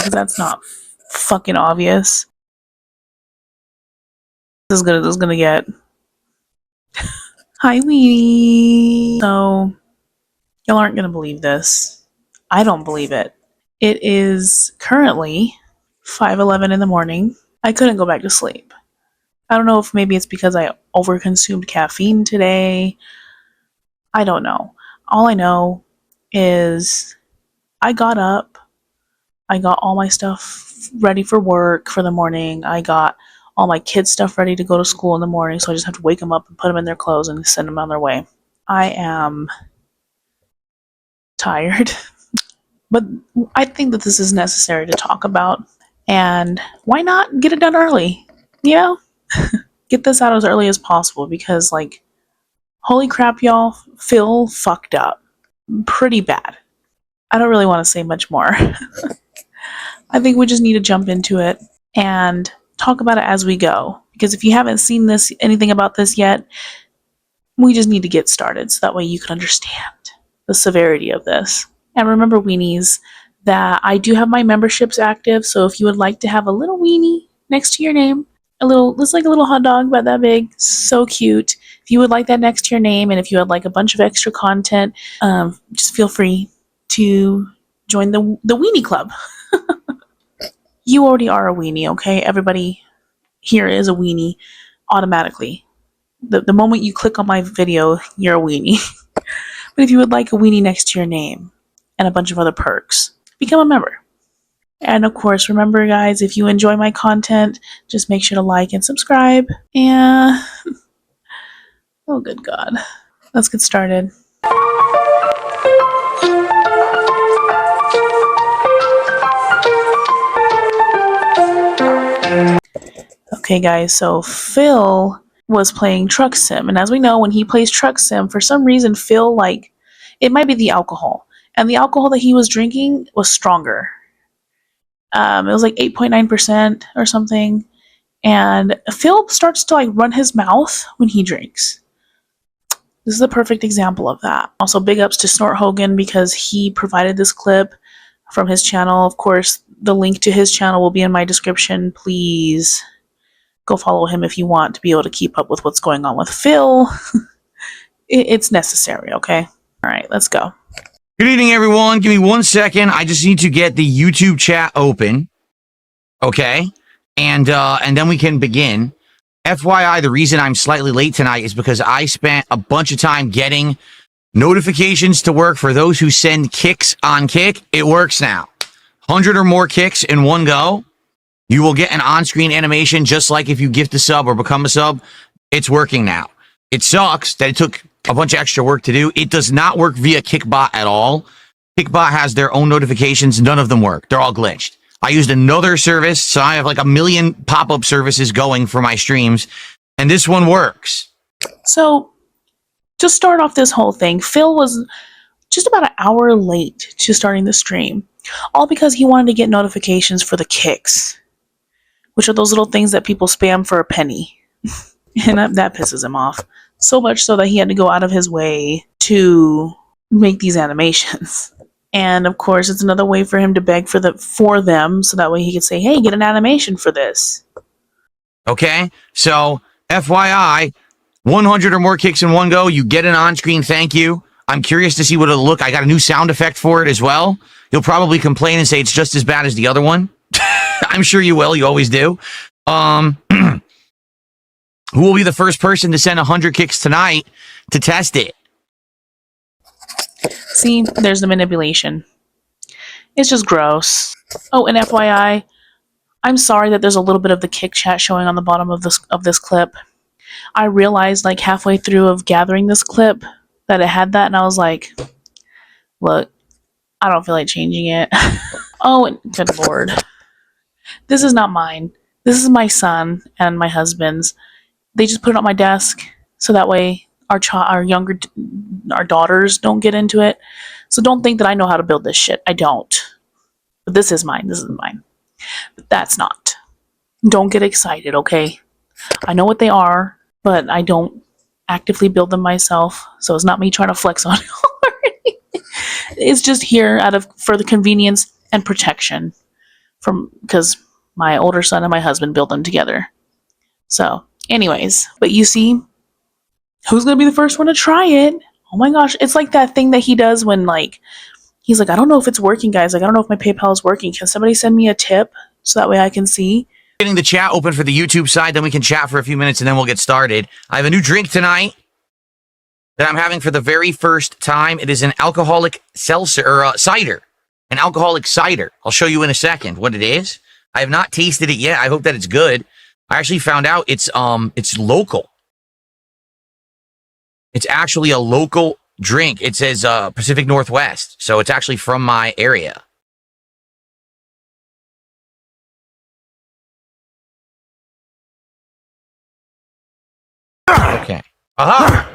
because that's not fucking obvious. This is good as it's gonna get. Hi, Weenie. So, y'all aren't gonna believe this. I don't believe it. It is currently 5:11 in the morning. I couldn't go back to sleep. I don't know if maybe it's because I overconsumed caffeine today. I don't know. All I know is I got up. I got all my stuff ready for work for the morning. I got all my kids' stuff ready to go to school in the morning, so I just have to wake them up and put them in their clothes and send them on their way. I am tired, but I think that this is necessary to talk about. And why not get it done early? You know? Get this out as early as possible because, like, holy crap, y'all, Phil fucked up. Pretty bad. I don't really want to say much more. I think we just need to jump into it and talk about it as we go. Because if you haven't seen anything about this yet, we just need to get started so that way you can understand the severity of this. And remember, Weenies, that I do have my memberships active, so if you would like to have a little weenie next to your name, it's like a little hot dog about that big, so cute. If you would like that next to your name, and if you would like a bunch of extra content, just feel free to join the Weenie Club. You already are a weenie, okay? Everybody here is a weenie automatically. The moment you click on my video, you're a weenie. But if you would like a weenie next to your name and a bunch of other perks, become a member. And of course, remember, guys, if you enjoy my content, just make sure to like and subscribe. And oh, good God. Let's get started. Okay, guys, so Phil was playing Truck Sim. And as we know, when he plays Truck Sim, for some reason, Phil, it might be the alcohol. And the alcohol that he was drinking was stronger. It was like 8.9% or something. And Phil starts to run his mouth when he drinks. This is a perfect example of that. Also, big ups to Snort Hogan because he provided this clip from his channel. Of course, the link to his channel will be in my description. Please go follow him if you want to be able to keep up with what's going on with Phil. It's necessary, okay? All right, let's go. Good evening, everyone. Give me 1 second. I just need to get the YouTube chat open. Okay? And then we can begin. FYI, the reason I'm slightly late tonight is because I spent a bunch of time getting notifications to work for those who send kicks on Kick. It works now. 100 or more kicks in one go. You will get an on-screen animation just like if you gift a sub or become a sub. It's working now. It sucks that it took a bunch of extra work to do. It does not work via Kickbot at all. Kickbot has their own notifications. None of them work. They're all glitched. I used another service, so I have like a million pop-up services going for my streams, and this one works. So, to start off this whole thing, Phil was just about an hour late to starting the stream, all because he wanted to get notifications for the kicks, which are those little things that people spam for a penny. And that pisses him off. So much so that he had to go out of his way to make these animations. And of course, it's another way for him to beg for them, so that way he could say, hey, get an animation for this. Okay, so FYI, 100 or more kicks in one go, you get an on-screen thank you. I'm curious to see what it'll look. I got a new sound effect for it as well. You'll probably complain and say it's just as bad as the other one. I'm sure you will. You always do. Who will be the first person to send 100 kicks tonight to test it? See, there's the manipulation. It's just gross. Oh, and FYI, I'm sorry that there's a little bit of the kick chat showing on the bottom of this clip. I realized like halfway through of gathering this clip that it had that, and I was like, look, I don't feel like changing it. Oh, and good Lord. This is not mine. This is my son and my husband's. They just put it on my desk so that way our daughters don't get into it. So don't think that I know how to build this shit. I don't. But this is mine. This is mine. But that's not. Don't get excited, okay? I know what they are, but I don't actively build them myself. So it's not me trying to flex on it. It's just here for the convenience and protection. from because my older son and my husband build them together. So, anyways, but you see, who's gonna be the first one to try it? Oh my gosh, it's like that thing that he does when like he's like, I don't know if it's working, guys. Like, I don't know if my PayPal is working. Can somebody send me a tip so that way I can see? Getting the chat open for the YouTube side, then we can chat for a few minutes and then we'll get started. I have a new drink tonight that I'm having for the very first time. It is an alcoholic seltzer or cider, an alcoholic cider. I'll show you in a second what it is. I have not tasted it yet. I hope that it's good. I actually found out it's local. It's actually a local drink. It says Pacific Northwest, so it's actually from my area. Okay. Aha!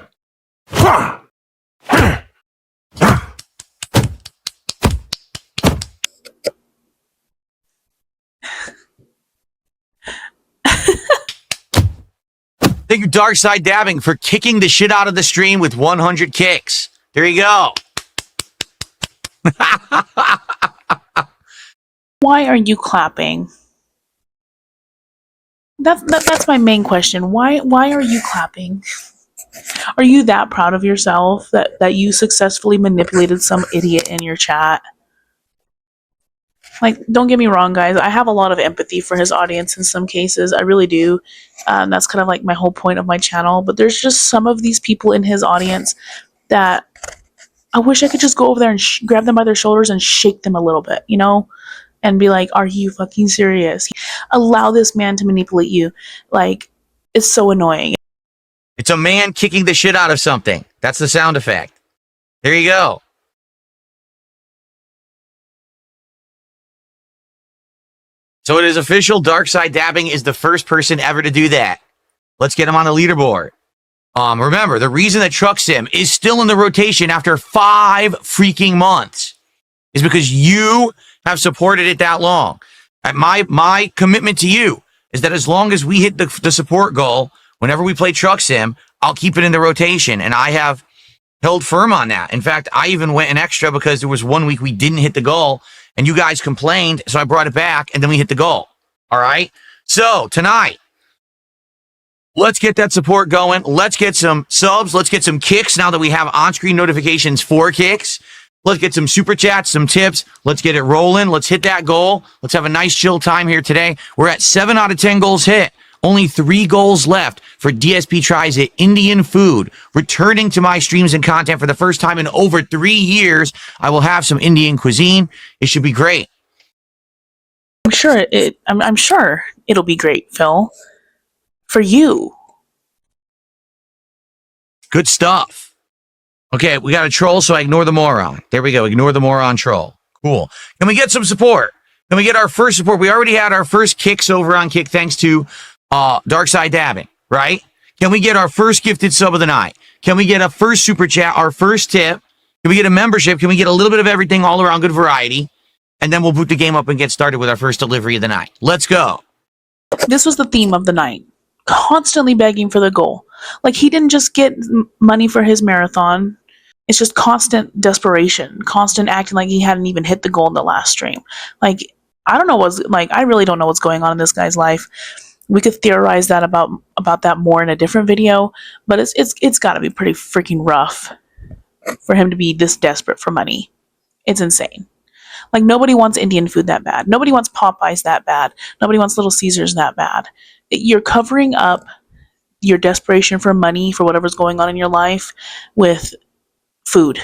Thank you, Dark Side Dabbing, for kicking the shit out of the stream with 100 kicks. There you go. Why are you clapping? That's my main question. Why are you clapping? Are you that proud of yourself that you successfully manipulated some idiot in your chat? Like, don't get me wrong, guys. I have a lot of empathy for his audience in some cases. I really do. That's kind of like my whole point of my channel. But there's just some of these people in his audience that I wish I could just go over there and grab them by their shoulders and shake them a little bit, you know? And be like, are you fucking serious? Allow this man to manipulate you. Like, it's so annoying. It's a man kicking the shit out of something. That's the sound effect. There you go. So it is official. Dark Side Dabbing is the first person ever to do that. Let's get him on the leaderboard. Remember, the reason that Truck Sim is still in the rotation after 5 freaking months is because you have supported it that long. And my commitment to you is that as long as we hit the support goal, whenever we play Truck Sim, I'll keep it in the rotation. And I have held firm on that. In fact, I even went an extra because there was 1 week we didn't hit the goal and you guys complained. So I brought it back and then we hit the goal. All right. So tonight, let's get that support going. Let's get some subs. Let's get some kicks now that we have on-screen notifications for kicks. Let's get some super chats, some tips. Let's get it rolling. Let's hit that goal. Let's have a nice chill time here today. We're at 7 out of 10 goals hit. Only 3 goals left for DSP Tries It Indian Food. Returning to my streams and content for the first time in over 3 years. I will have some Indian cuisine. It should be great. I'm sure it'll be great, Phil. For you. Good stuff. Okay, we got a troll, so I ignore the moron. There we go. Ignore the moron troll. Cool. Can we get some support? Can we get our first support? We already had our first kicks over on Kick thanks to Dark Side Dabbing, right? Can we get our first gifted sub of the night? Can we get a first super chat, our first tip? Can we get a membership? Can we get a little bit of everything, all around good variety? And then we'll boot the game up and get started with our first delivery of the night. Let's go. This was the theme of the night. Constantly begging for the goal. Like, he didn't just get money for his marathon. It's just constant desperation, constant acting like he hadn't even hit the goal in the last stream. Like, I really don't know what's going on in this guy's life. We could theorize that about that more in a different video, but it's got to be pretty freaking rough for him to be this desperate for money. It's insane. Like, nobody wants Indian food that bad. Nobody wants Popeyes that bad. Nobody wants Little Caesars that bad. You're covering up your desperation for money, for whatever's going on in your life, with food.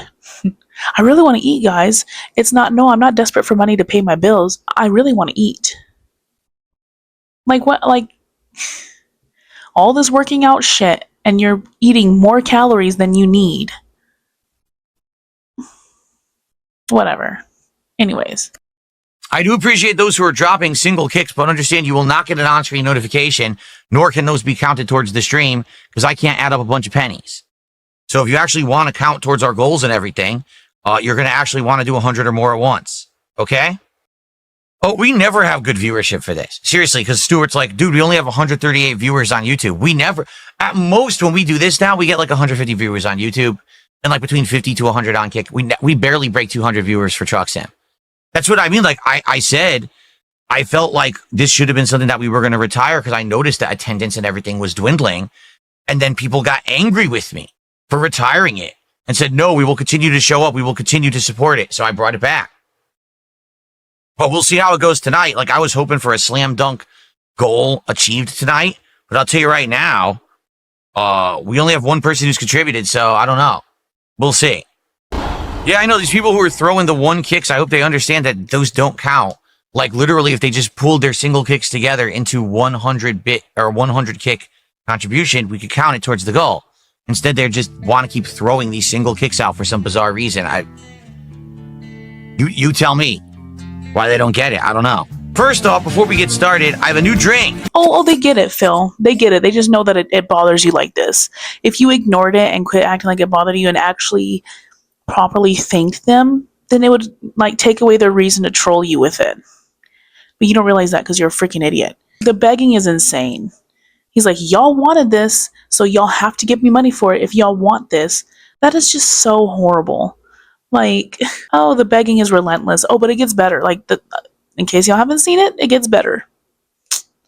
I really want to eat, guys. I'm not desperate for money to pay my bills. I really want to eat. Like, what? Like, all this working out shit, and you're eating more calories than you need. Whatever. Anyways. I do appreciate those who are dropping single kicks, but understand you will not get an on-screen notification, nor can those be counted towards the stream, because I can't add up a bunch of pennies. So if you actually want to count towards our goals and everything, you're going to actually want to do 100 or more at once. Okay? Oh, we never have good viewership for this. Seriously, because Stuart's like, dude, we only have 138 viewers on YouTube. We never, at most, when we do this now, we get like 150 viewers on YouTube and like between 50 to 100 on Kick. We barely break 200 viewers for Truck Sim. That's what I mean. Like I said, I felt like this should have been something that we were going to retire because I noticed that attendance and everything was dwindling. And then people got angry with me for retiring it and said, no, we will continue to show up. We will continue to support it. So I brought it back. But we'll see how it goes tonight. Like, I was hoping for a slam dunk goal achieved tonight. But I'll tell you right now, we only have one person who's contributed. So I don't know. We'll see. Yeah, I know these people who are throwing the one kicks. I hope they understand that those don't count. Like, literally, if they just pulled their single kicks together into 100 bit or 100 kick contribution, we could count it towards the goal. Instead, they just want to keep throwing these single kicks out for some bizarre reason. You tell me why they don't get it. I don't know. First off, before we get started, I have a new drink. Oh, they get it, Phil. They get it. They just know that it bothers you like this. If you ignored it and quit acting like it bothered you and actually properly thanked them, then it would like take away their reason to troll you with it. But you don't realize that because you're a freaking idiot. The begging is insane. He's like, y'all wanted this, so y'all have to give me money for it if y'all want this. That is just so horrible. Like, oh, the begging is relentless. Oh, but it gets better. Like, in case y'all haven't seen it, it gets better.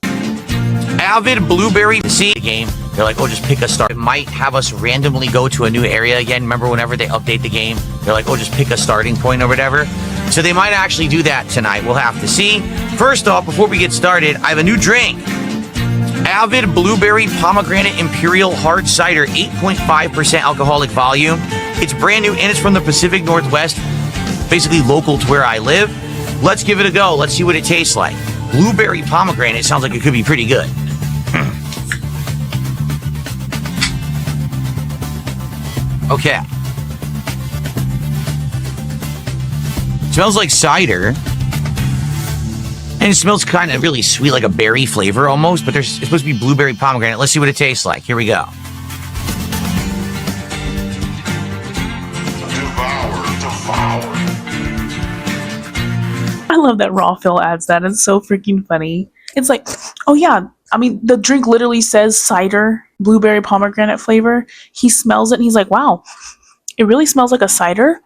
Avid Blueberry see the game. They're like, oh, just pick a start. It might have us randomly go to a new area again. Remember whenever they update the game, they're like, oh, just pick a starting point or whatever. So they might actually do that tonight. We'll have to see. First off, before we get started, I have a new drink. Avid Blueberry Pomegranate Imperial Hard Cider, 8.5% alcoholic volume. It's brand new and it's from the Pacific Northwest, basically local to where I live. Let's give it a go. Let's see what it tastes like. Blueberry pomegranate sounds like it could be pretty good. Okay. Smells like cider. And it smells kind of really sweet, like a berry flavor almost, but it's supposed to be blueberry pomegranate. Let's see what it tastes like. Here we go. Devour. I love that Raw Phil adds that. It's so freaking funny. It's like, oh yeah, I mean, the drink literally says cider, blueberry pomegranate flavor. He smells it and he's like, wow, it really smells like a cider.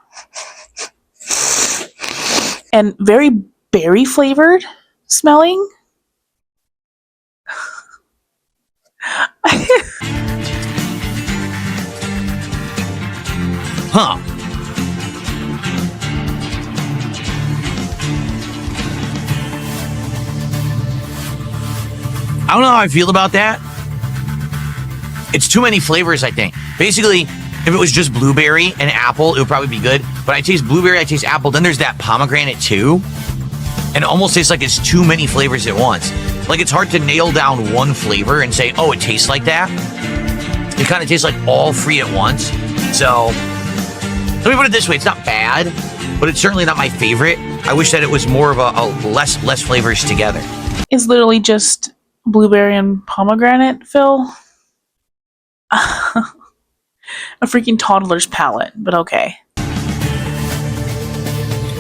And very berry flavored smelling. Huh. I don't know how I feel about that. It's too many flavors, I think. Basically, if it was just blueberry and apple, it would probably be good. But I taste blueberry, I taste apple, then there's that pomegranate too. And it almost tastes like it's too many flavors at once. Like, it's hard to nail down one flavor and say, oh, it tastes like that. It kind of tastes like all three at once. So, let me put it this way. It's not bad, but it's certainly not my favorite. I wish that it was more of a less flavors together. It's literally just blueberry and pomegranate, Phil. A freaking toddler's palate, but okay.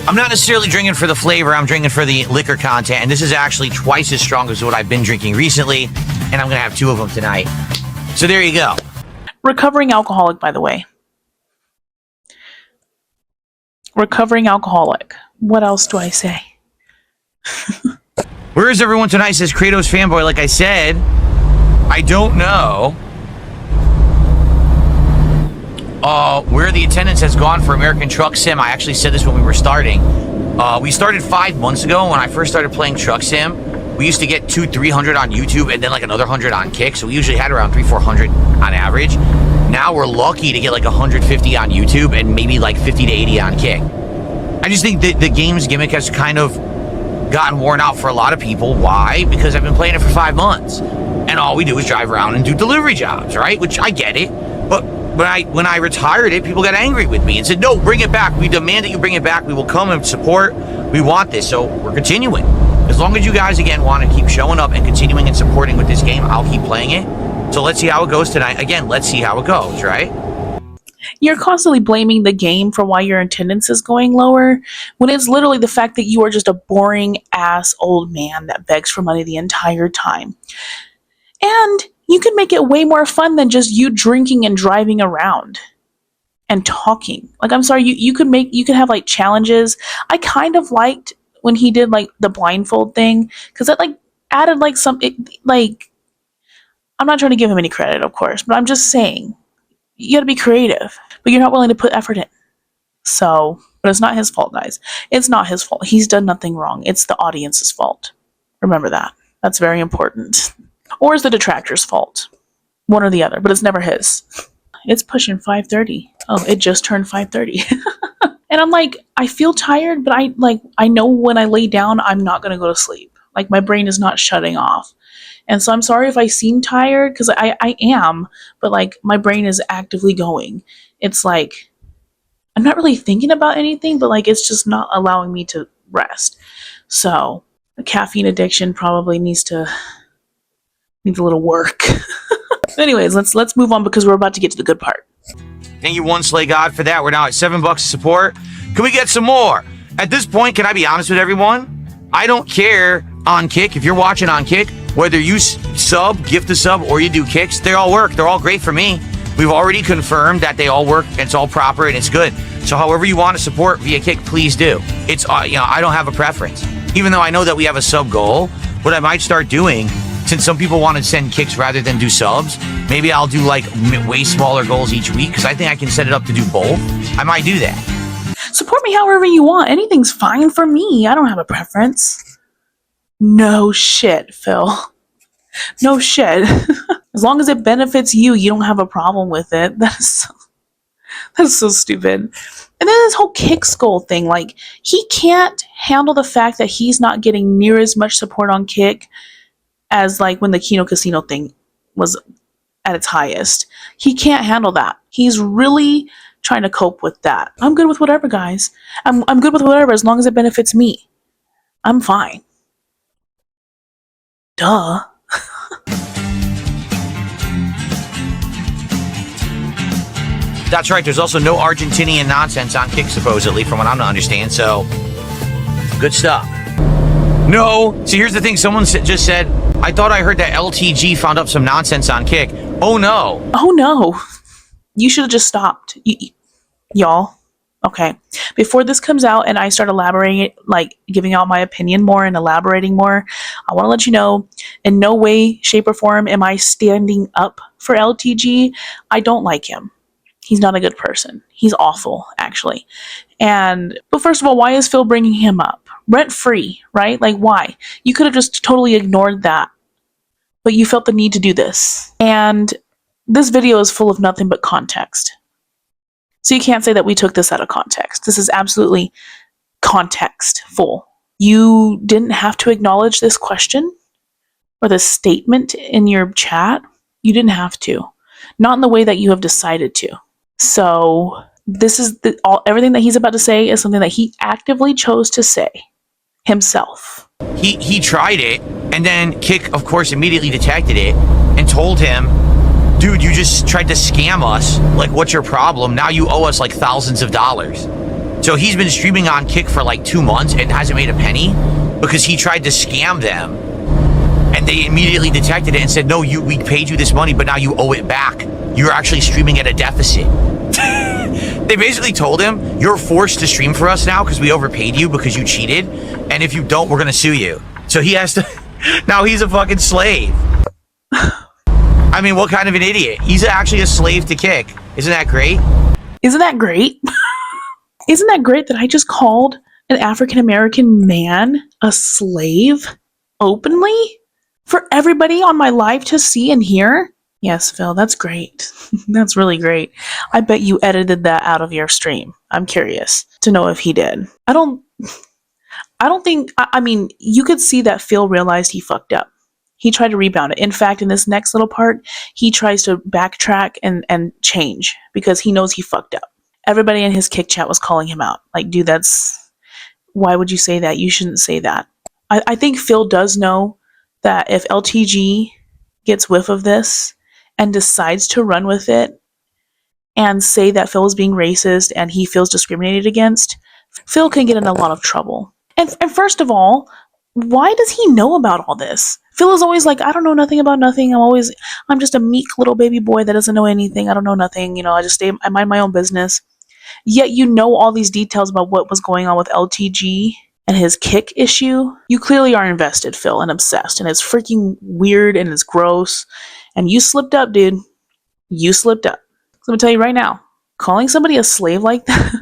I'm not necessarily drinking for the flavor. I'm drinking for the liquor content, and this is actually twice as strong as what I've been drinking recently, and I'm going to have 2 of them tonight. So there you go. Recovering alcoholic, by the way. Recovering alcoholic. What else do I say? Where is everyone tonight? Says Kratos fanboy. Like I said, I don't know where the attendance has gone for American Truck Sim. I actually said this when we were starting. We started 5 months ago when I first started playing Truck Sim. We used to get 200-300 on YouTube and then like another 100 on Kick. So we usually had around 300-400 on average. Now we're lucky to get like 150 on YouTube and maybe like 50 to 80 on Kick. I just think that the game's gimmick has kind of gotten worn out for a lot of people. Why? Because I've been playing it for 5 months. And all we do is drive around and do delivery jobs, right? Which I get it. But when I retired it, people got angry with me and said, no, bring it back. We demand that you bring it back. We will come and support. We want this. So we're continuing. As long as you guys, again, want to keep showing up and continuing and supporting with this game, I'll keep playing it. So let's see how it goes tonight. Again, let's see how it goes, right? You're constantly blaming the game for why your attendance is going lower, when it's literally the fact that you are just a boring ass old man that begs for money the entire time. And you can make it way more fun than just you drinking and driving around and talking. Like, I'm sorry, you could have like challenges. I kind of liked when he did like the blindfold thing, because that like added like like, I'm not trying to give him any credit, of course, but I'm just saying you got to be creative, but you're not willing to put effort in. So, but it's not his fault, guys. It's not his fault. He's done nothing wrong. It's the audience's fault. Remember that. That's very important. Or is the detractor's fault? One or the other, but it's never his. It's pushing 5:30. Oh, it just turned 5:30. And I'm like, I feel tired, but I know when I lay down, I'm not going to go to sleep. Like my brain is not shutting off. And so I'm sorry if I seem tired, because I am, but like my brain is actively going. It's like, I'm not really thinking about anything, but like it's just not allowing me to rest. So the caffeine addiction probably needs a little work. Anyways, let's move on because we're about to get to the good part. Thank you, One Slay God, for that. We're now at $7 of support. Can we get some more? At this point, can I be honest with everyone? I don't care on Kick. If you're watching on Kick, whether you sub, gift a sub, or you do kicks, they all work. They're all great for me. We've already confirmed that they all work, and it's all proper, and it's good. So however you want to support via Kick, please do. It's, I don't have a preference. Even though I know that we have a sub goal, what I might start doing, since some people want to send kicks rather than do subs, maybe I'll do like way smaller goals each week, because I think I can set it up to do both. I might do that. Support me however you want. Anything's fine for me. I don't have a preference. No shit, Phil. No shit. As long as it benefits you, you don't have a problem with it. That's so stupid. And then this whole kick skull thing, like, he can't handle the fact that he's not getting near as much support on Kick as like when the Kino Casino thing was at its highest. He can't handle that. He's really trying to cope with that. I'm good with whatever, guys. I'm good with whatever as long as it benefits me. I'm fine. Duh. That's right. There's also no Argentinian nonsense on Kick, supposedly, from what I'm to understand. So, good stuff. No. See, here's the thing. Someone just said, I thought I heard that LTG found up some nonsense on Kick. Oh, no. Oh, no. You should have just stopped. Y'all. Okay. Before this comes out and I start elaborating, like giving out my opinion more and elaborating more, I want to let you know, in no way, shape, or form am I standing up for LTG. I don't like him. He's not a good person. He's awful, actually. But first of all, why is Phil bringing him up? Rent free, right? Like, why? You could have just totally ignored that. But you felt the need to do this. And this video is full of nothing but context. So you can't say that we took this out of context. This is absolutely context-full. You didn't have to acknowledge this question or this statement in your chat. You didn't have to. Not in the way that you have decided to. So this is everything that he's about to say is something that he actively chose to say himself. He tried it, and then Kick, of course, immediately detected it and told him, dude, you just tried to scam us. Like, what's your problem? Now you owe us like thousands of dollars. So he's been streaming on Kick for like 2 months and hasn't made a penny because he tried to scam them. And they immediately detected it and said, no, we paid you this money, but now you owe it back. You're actually streaming at a deficit. They basically told him, you're forced to stream for us now because we overpaid you because you cheated. And if you don't, we're going to sue you. So he has to... Now he's a fucking slave. I mean, what kind of an idiot? He's actually a slave to Kick. Isn't that great? Isn't that great? Isn't that great that I just called an African-American man a slave openly for everybody on my live to see and hear? Yes, Phil, that's great. That's really great. I bet you edited that out of your stream. I'm curious to know if he did. I don't think, I mean, you could see that Phil realized he fucked up. He tried to rebound it. In fact, in this next little part, he tries to backtrack and change because he knows he fucked up. Everybody in his Kick chat was calling him out. Like, dude, why would you say that? You shouldn't say that. I think Phil does know that if LTG gets whiff of this and decides to run with it and say that Phil is being racist and he feels discriminated against, Phil can get in a lot of trouble. And first of all, why does he know about all this? Phil is always like, I don't know nothing about nothing. I'm just a meek little baby boy that doesn't know anything. I don't know nothing. I mind my own business. Yet you know all these details about what was going on with LTG and his kick issue, you clearly are invested, Phil, and obsessed. And it's freaking weird and it's gross. And you slipped up, dude. You slipped up. So let me tell you right now, calling somebody a slave like that,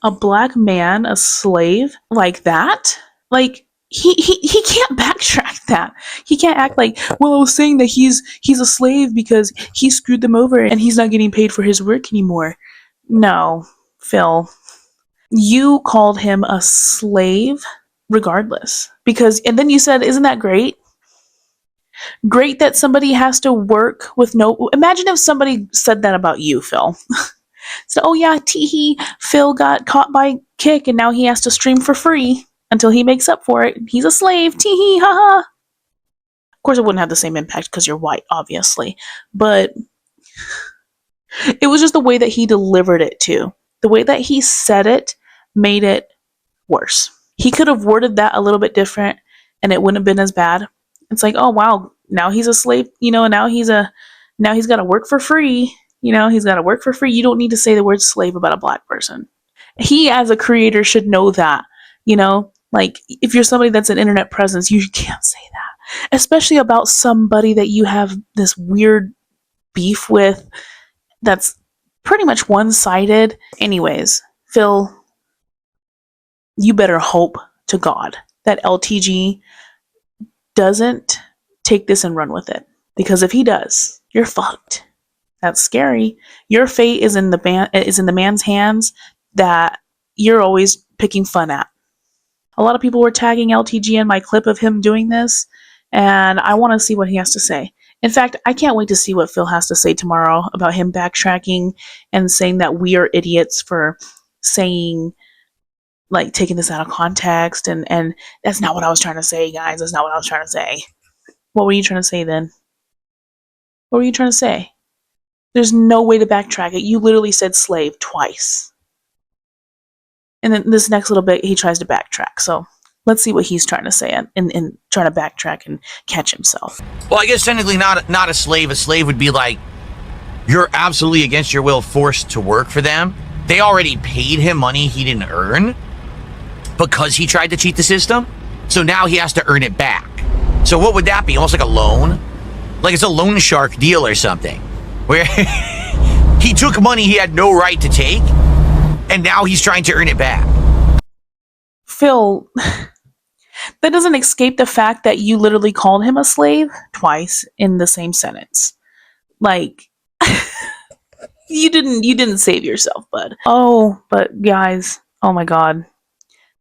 a black man a slave like that, like he can't backtrack that. He can't act like, well, I was saying that he's a slave because he screwed them over and he's not getting paid for his work anymore. No, Phil, you called him a slave regardless. Because, and then you said, isn't that great? Great that somebody has to work with no. Imagine if somebody said that about you, Phil. So, oh yeah, teehee, Phil got caught by Kick and now he has to stream for free until he makes up for it. He's a slave, teehee, haha. Of course, it wouldn't have the same impact because you're white, obviously. But it was just the way that he delivered it, too. The way that he said it made it worse. He could have worded that a little bit different and it wouldn't have been as bad. It's like, oh wow, now he's a slave, now he's got to work for free. He's got to work for free. You don't need to say the word slave about a black person. He, as a creator, should know that. Like if you're somebody that's an internet presence, you can't say that, especially about somebody that you have this weird beef with that's pretty much one-sided. Anyways, Phil, you better hope to God that LTG doesn't take this and run with it. Because if he does, you're fucked. That's scary. Your fate is in the man's hands that you're always picking fun at. A lot of people were tagging LTG in my clip of him doing this, and I want to see what he has to say. In fact, I can't wait to see what Phil has to say tomorrow about him backtracking and saying that we are idiots for saying, like, taking this out of context, and that's not what I was trying to say, guys. That's not what I was trying to say. What were you trying to say then? What were you trying to say? There's no way to backtrack it. You literally said slave twice. And then this next little bit, he tries to backtrack. So let's see what he's trying to say and trying to backtrack and catch himself. Well, I guess technically not a slave. A slave would be like, you're absolutely against your will forced to work for them. They already paid him money he didn't earn because he tried to cheat the system. So now he has to earn it back. So what would that be? Almost like a loan? Like it's a loan shark deal or something. Where he took money he had no right to take, and now he's trying to earn it back. Phil, that doesn't escape the fact that you literally called him a slave twice in the same sentence. Like, you didn't save yourself, bud. Oh, but guys, oh my god.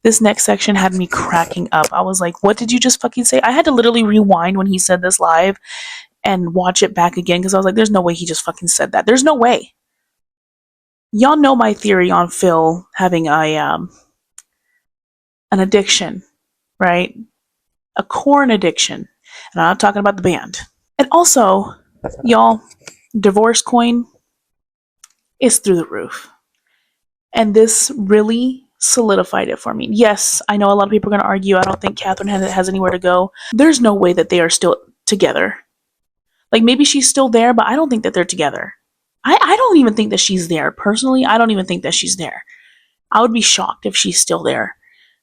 This next section had me cracking up. I was like, what did you just fucking say? I had to literally rewind when he said this live and watch it back again because I was like, there's no way he just fucking said that. There's no way. Y'all know my theory on Phil having an addiction, right? A corn addiction. And I'm not talking about the band. And also, y'all, divorce coin is through the roof. And this really solidified it for me. Yes, I know a lot of people are going to argue. I don't think Catherine has anywhere to go. There's no way that they are still together. Like, maybe she's still there, but I don't think that they're together. I don't even think that she's there. Personally, I don't even think that she's there. I would be shocked if she's still there.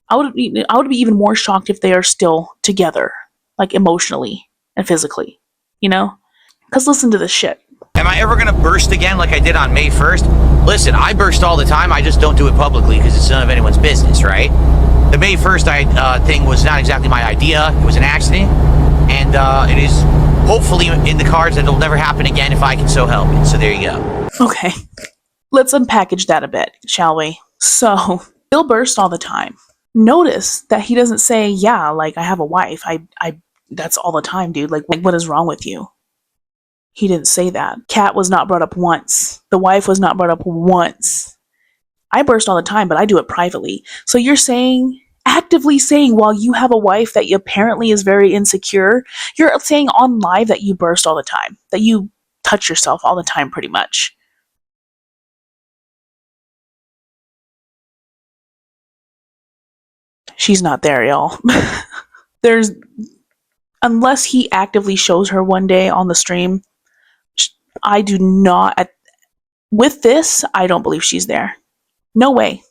I would be even more shocked if they are still together, like emotionally and physically, Because listen to this shit. Am I ever going to burst again like I did on May 1st? Listen, I burst all the time. I just don't do it publicly because it's none of anyone's business, right? The May 1st thing was not exactly my idea. It was an accident. And it is hopefully in the cards that it'll never happen again if I can so help it. So there you go. Okay. Let's unpackage that a bit, shall we? So, Bill burst all the time. Notice that he doesn't say, yeah, like, I have a wife. I that's all the time, dude. Like, what is wrong with you? He didn't say that. Cat was not brought up once. The wife was not brought up once. I burst all the time, but I do it privately. So you're actively saying while you have a wife that apparently is very insecure, you're saying on live that you burst all the time, that you touch yourself all the time pretty much. She's not there, y'all. Unless he actively shows her one day on the stream, I do not, with this, I don't believe she's there. No way.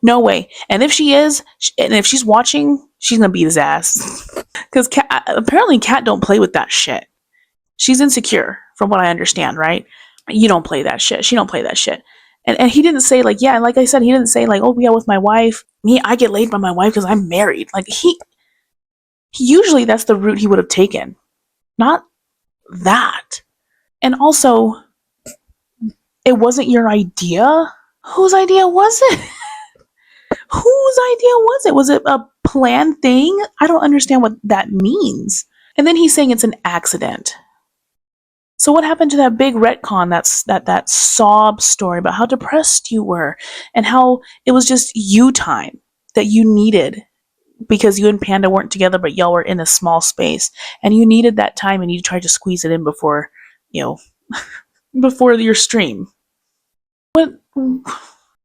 No way. And if she is, and if she's watching, she's gonna beat his ass. Because apparently Kat don't play with that shit. She's insecure, from what I understand, right? You don't play that shit. She don't play that shit. And he didn't say like, yeah, like I said, he didn't say like, oh yeah, with my wife. Me, I get laid by my wife because I'm married. Like he usually that's the route he would have taken. Not that. And also, it wasn't your idea. Whose idea was it? Whose idea was it? Was it a planned thing? I don't understand what that means. And then he's saying it's an accident. So what happened to that big retcon, that sob story about how depressed you were and how it was just you time that you needed because you and Panda weren't together, but y'all were in a small space and you needed that time and you tried to squeeze it in before, before your stream. What?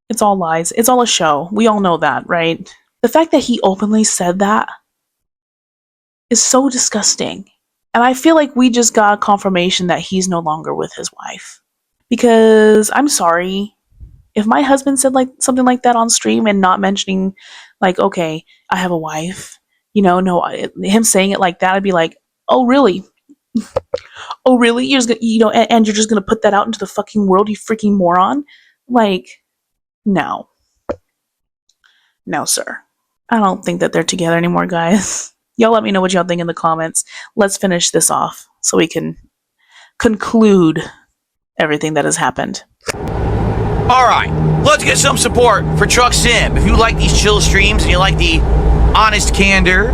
It's all lies. It's all a show. We all know that, right? The fact that he openly said that is so disgusting. And I feel like we just got confirmation that he's no longer with his wife. Because I'm sorry, if my husband said like something like that on stream and not mentioning like, okay, I have a wife, him saying it like that, I'd be like, oh really? Oh really? You're just gonna, and you're just gonna put that out into the fucking world, you freaking moron? Like, no. No, sir. I don't think that they're together anymore, guys. Y'all let me know what y'all think in the comments. Let's finish this off so we can conclude everything that has happened. All right, let's get some support for Truck Sim. If you like these chill streams and you like the honest candor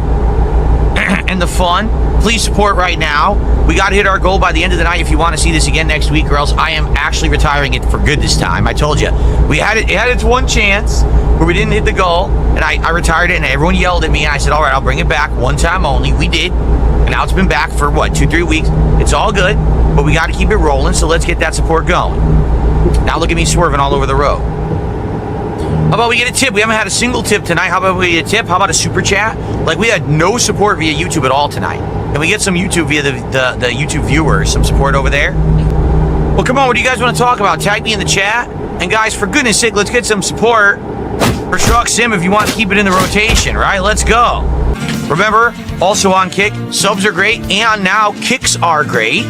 and the fun, please support right now. We got to hit our goal by the end of the night if you want to see this again next week, or else I am actually retiring it for good this time. I told you. It had its one chance where we didn't hit the goal, and I retired it, and everyone yelled at me, and I said, all right, I'll bring it back one time only. We did, and now it's been back for, 2-3 weeks. It's all good, but we got to keep it rolling, so let's get that support going. Now look at me swerving all over the road. How about we get a tip? We haven't had a single tip tonight. How about we get a tip? How about a super chat? Like, we had no support via YouTube at all tonight. Can we get some YouTube via the YouTube viewers, some support over there? Well, come on, what do you guys want to talk about? Tag me in the chat. And guys, for goodness sake, let's get some support for Truck Sim if you want to keep it in the rotation, right? Let's go. Remember, also on Kick, subs are great, and now kicks are great.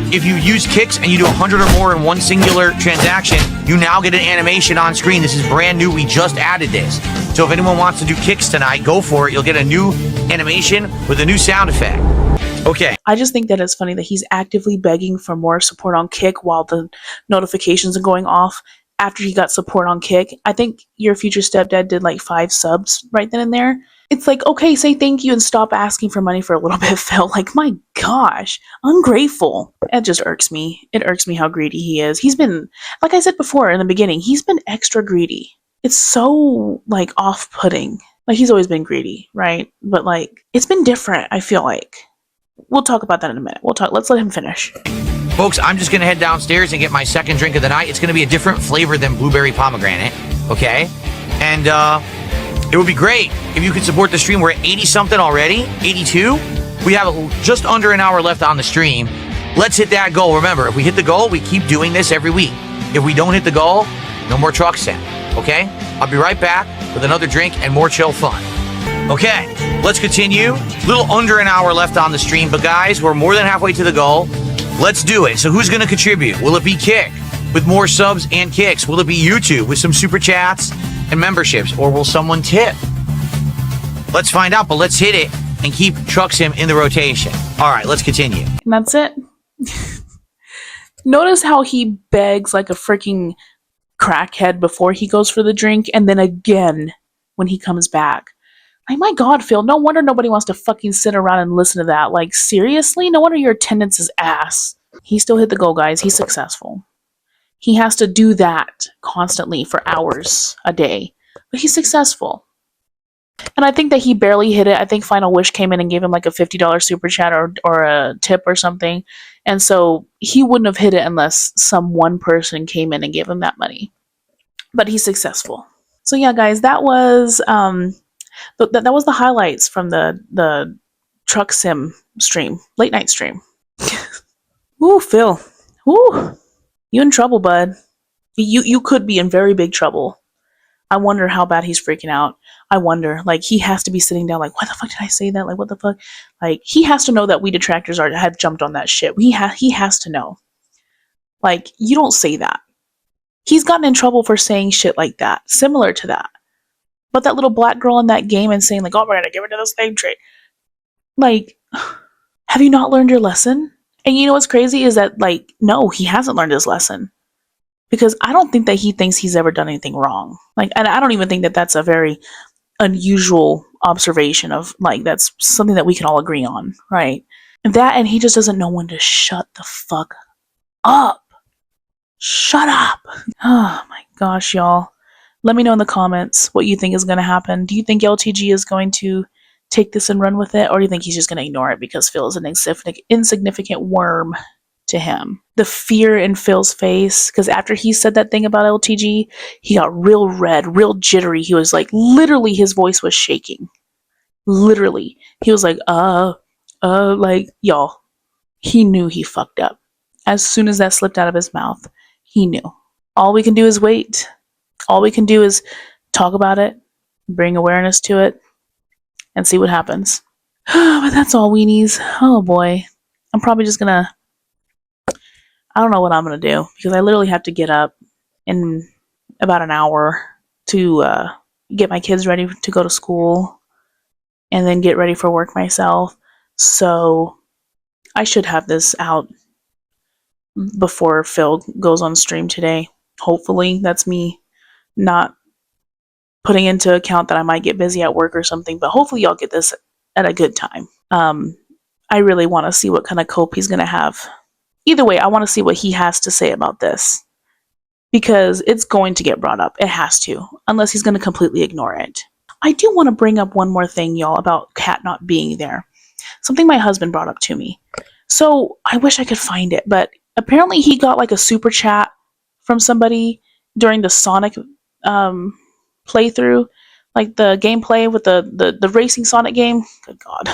If you use kicks and you do 100 or more in one singular transaction, you now get an animation on screen. This is brand new. We just added this. So if anyone wants to do kicks tonight, go for it. You'll get a new animation with a new sound effect. Okay. I just think that it's funny that he's actively begging for more support on Kick while the notifications are going off after he got support on Kick. I think your future stepdad did like 5 subs right then and there. It's like, okay, say thank you and stop asking for money for a little bit, Phil. Like, my gosh, ungrateful. It just irks me. It irks me how greedy he is. He's been, like I said before in the beginning, he's been extra greedy. It's so, like, off-putting. Like, he's always been greedy, right? But, like, it's been different, I feel like. We'll talk about that in a minute. Let's let him finish. Folks, I'm just going to head downstairs and get my second drink of the night. It's going to be a different flavor than blueberry pomegranate, okay? And, it would be great if you could support the stream. We're at 80-something already, 82. We have just under an hour left on the stream. Let's hit that goal. Remember, if we hit the goal, we keep doing this every week. If we don't hit the goal, no more Truck Sim, okay? I'll be right back with another drink and more chill fun. Okay, let's continue. A little under an hour left on the stream, but guys, we're more than halfway to the goal. Let's do it. So who's going to contribute? Will it be Kick with more subs and kicks? Will it be YouTube with some super chats and memberships, or will someone tip? Let's find out, but let's hit it and keep Truck Sim in the rotation. All right, let's continue. And that's it. Notice how he begs like a freaking crackhead before he goes for the drink, and then again when he comes back. Like, my God, Phil, no wonder nobody wants to fucking sit around and listen to that. Like, seriously? No wonder your attendance is ass. He still hit the goal, guys. He's successful. He has to do that constantly for hours a day. But he's successful. And I think that he barely hit it. I think Final Wish came in and gave him like a $50 super chat or a tip or something. And so he wouldn't have hit it unless some one person came in and gave him that money. But he's successful. So yeah, guys, that was that was the highlights from the Truck Sim stream, late night stream. Ooh, Phil. Ooh. You in trouble, bud. You could be in very big trouble. I wonder how bad he's freaking out. I wonder, like, he has to be sitting down, like, why the fuck did I say that? Like, what the fuck? Like, he has to know that we detractors have jumped on that shit. He has to know. Like, you don't say that. He's gotten in trouble for saying shit like that, similar to that. But that little black girl in that game and saying, like, oh, we're gonna give her to the slave trade. Like, have you not learned your lesson? And you know what's crazy is that, like, no, he hasn't learned his lesson. Because I don't think that he thinks he's ever done anything wrong. Like, and I don't even think that that's a very unusual observation of, like, that's something that we can all agree on, right? That, and he just doesn't know when to shut the fuck up. Shut up. Oh my gosh, y'all. Let me know in the comments what you think is going to happen. Do you think LTG is going to take this and run with it, or do you think he's just going to ignore it because Phil is an insignificant worm to him? The fear in Phil's face, because after he said that thing about LTG, he got real red, real jittery. He was like, literally, his voice was shaking. Literally. He was like, like, y'all, he knew he fucked up. As soon as that slipped out of his mouth, he knew. All we can do is wait. All we can do is talk about it, bring awareness to it, and see what happens. But that's all, weenies. Oh boy. I'm probably just gonna, I don't know what I'm gonna do, because I literally have to get up in about an hour to get my kids ready to go to school and then get ready for work myself. So I should have this out before Phil goes on stream today. Hopefully. That's me not putting into account that I might get busy at work or something, but hopefully y'all get this at a good time. I really want to see what kind of cope he's going to have. Either way, I want to see what he has to say about this, because it's going to get brought up. It has to, unless he's going to completely ignore it. I do want to bring up one more thing, y'all, about Kat not being there. Something my husband brought up to me. So I wish I could find it, but apparently he got like a super chat from somebody during the Sonic playthrough, like the gameplay with the racing Sonic game. Good God.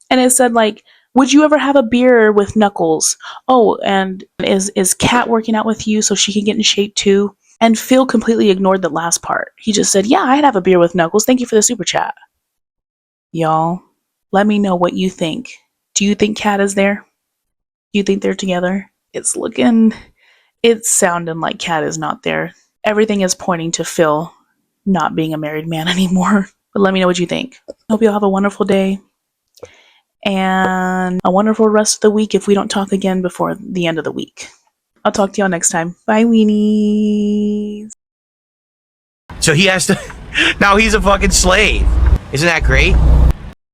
And it said, like, would you ever have a beer with Knuckles? Oh, and is Kat working out with you so she can get in shape too? And Phil completely ignored the last part. He just said, yeah, I'd have a beer with Knuckles. Thank you for the super chat. Y'all, let me know what you think. Do you think Kat is there? Do you think they're together? It's sounding like Kat is not there. Everything is pointing to Phil not being a married man anymore. But let me know what you think. Hope you'll have a wonderful day and a wonderful rest of the week if we don't talk again before the end of the week. I'll talk to y'all next time. Bye, weenies. So he has to. Now he's a fucking slave. Isn't that great?